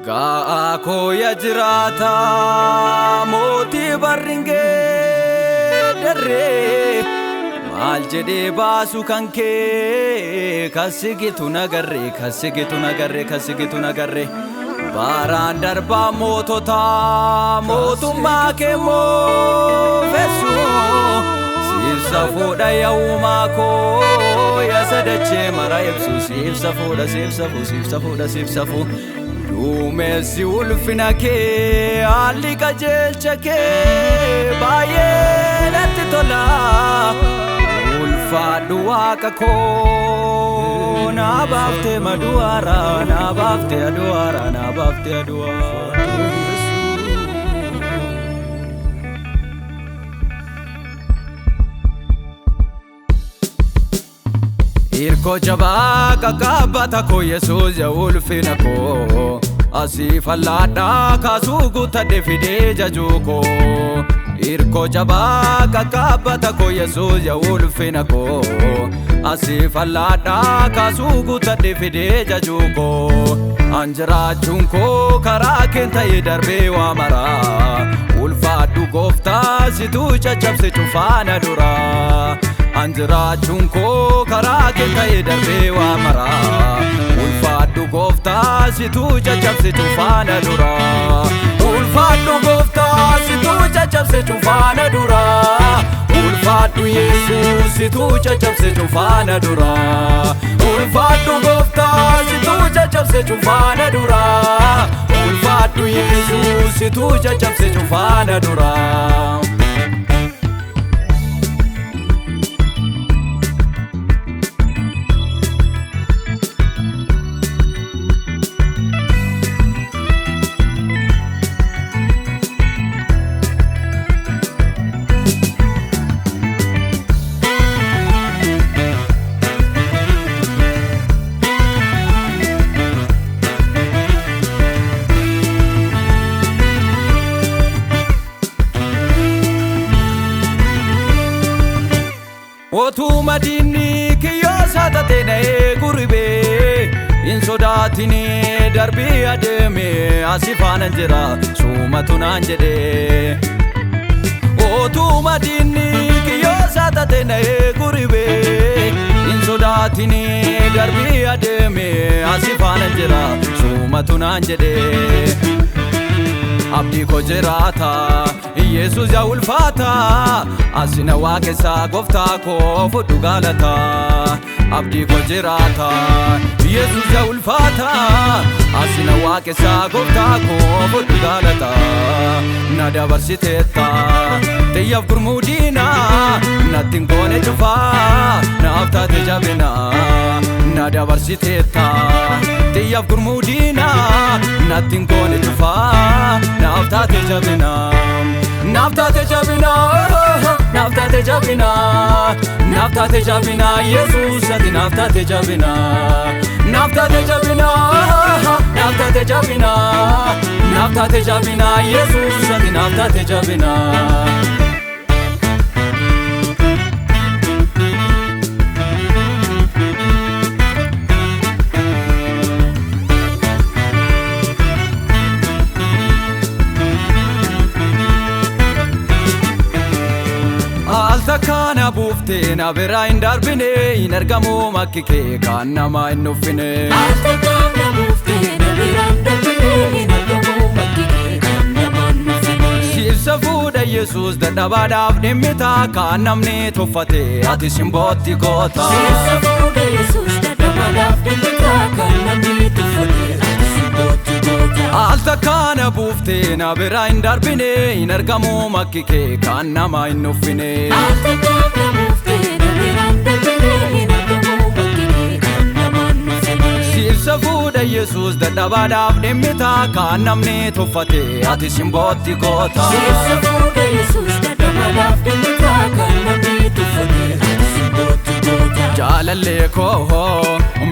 Gaako ya jirata moti barringe darre maal jedhee baasu kan kee kasigitu nagarre baaraan darbaa mootota mootummaa kee moofessu siibsa fuudha yawumaa koo ya sadachee mara ibsu siibsa fuudha Duumessi ulfina kee haalli qajeelcha kee baay'ee natti tola ulfaadhu waaqa koo naa baaftee madu'aara naa baaftee adu'aara Irko jabaa qaqqaabbata koo Yesuus ya ulfina koo asii fal'aadhaa kaasuu guuttadhe fidee jajuu koo Irko jabaa qaqqaabbata koo Yesuus ya ulfina koo asii fal'aadhaa kaasuu guuttadhe fidee jajuu koo Anjiraachuun koo karaa keen ta'ee darbee waa maraa ulfaadhu gooftaa situu caccabse cufaana duraa Anjiraachuun koo karaa kee ta'ee darbee waa maraa ulfaadhu gooftaa situu caccabse cufaana duraa ulfaadhu gooftaa situu caccabse cufaana duraa ulfaadhu Yesuus situu caccabse cufaana duraa ulfaadhu gooftaa situu caccabse cufaana duraa ulfaadhu Yesuus situu caccabse cufaana duraa Otuma dinni kiyyosa tatena eeguribee insodaatini darbii adeeme asifaanan jira suumatu naan jedhee Otuma dinni kiyyosa tatena eeguribee insodaatini darbii adeeme asifaanan jira suumatu naan jedhee Abdii koo jiraata Yesuus ya ulfaata asina waaqessaa gooftaa koo fudhu galata Abdii koo jiraata Yesuus ya ulfaata asina waaqessaa gooftaa koo fudhu galata na dabarsiteetta xiyyaaf gurmuu diinaa natti hin goone cufaa naaf taate jabina na dabarsiteetta xiyyaaf gurmuu diinaa natti hin goone cufaa naaf taate jabina Naftate jabina Yesuus ati naftate jabina Yesuus ati naftate jabina Altakana buuftee na biraa hin darbine hin argamu makki kee kan namaa hin uffine Altakana buuftee na biraa hin darbine hin argamu makki kee kan namaa hin uffine Siibsa fuudha Yesuus dadhabaadhaaf dhimmitaa kan namni tuffate ati simbootti goota Siibsa fuudha Yesuus dadhabaadhaaf dhimmitaa kan namni tuffate ati simbootti goota Altakana buuftee na biraa hin darbine hin argamu makki kee kan namaa hin uffine Altakana buuftee na biraa hin darbine hin argamu makki kee kan namaa hin uffine Siibsa fuudha Yesuus dadhabaadhaaf dhimmitaa kan namni tuffate ati simbootti goota Siibsa fuudha Yesuus dadhabaadhaaf dhimmitaa kan namni tuffate ati simbootti goota Jaalallee koo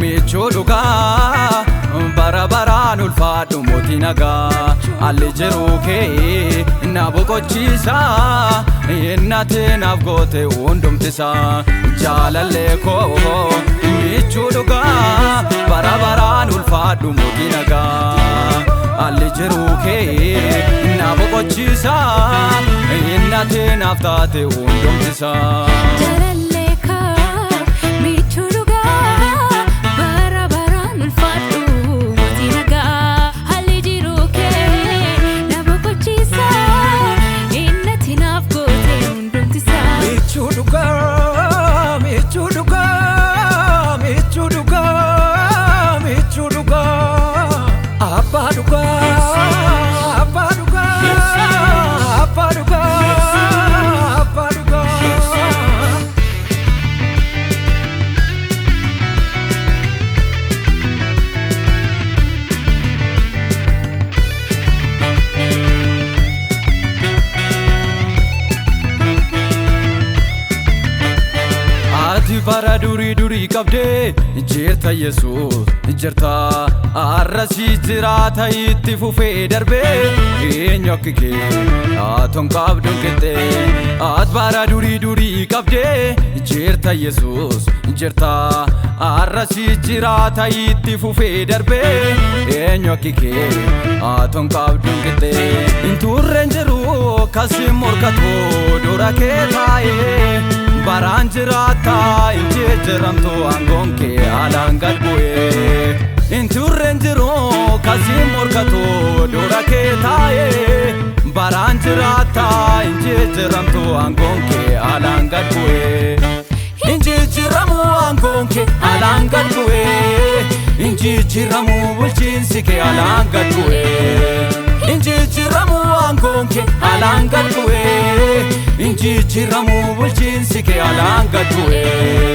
michuu dhugaa bara baraan ulfaadhu mootii nagaa alli jiruu kee na boqochiisa innatee naaf goote hundumtisaa jaalallee koo michuu dhugaa bara baraan ulfaadhu mootii nagaa alli jiruu kee na boqochiisa innatee naaf taate hundumtisa. bara durii qabdee jirta Yesuus jirta arrasii jiraata itti fufee darbee eenyu akka kee atoon qabduun qixxee at bara durii qabdee jirta Yesuus jirta arrasii jiraata itti fufee darbee eenyu akka kee atoon qabduun qixxee inturreen jiru kasim morkatoo dura kee taa'ee baraan jiraata injeeramtu aangoon kee alaan gad bu'ee inturreen jiru kasim morkatoo dura kee taa'ee baraan jiraata injeeramtu aangoon kee alaan gad bu'ee injijjiiramu aangoon kee alaan gad bu'ee injijjiiramu bulchiinsi kee alaan gad bu'ee injijjiiramu aangoon kee alaan gad bu'ee injijjiiramu bulchiinsi kee alaan gad bu'ee.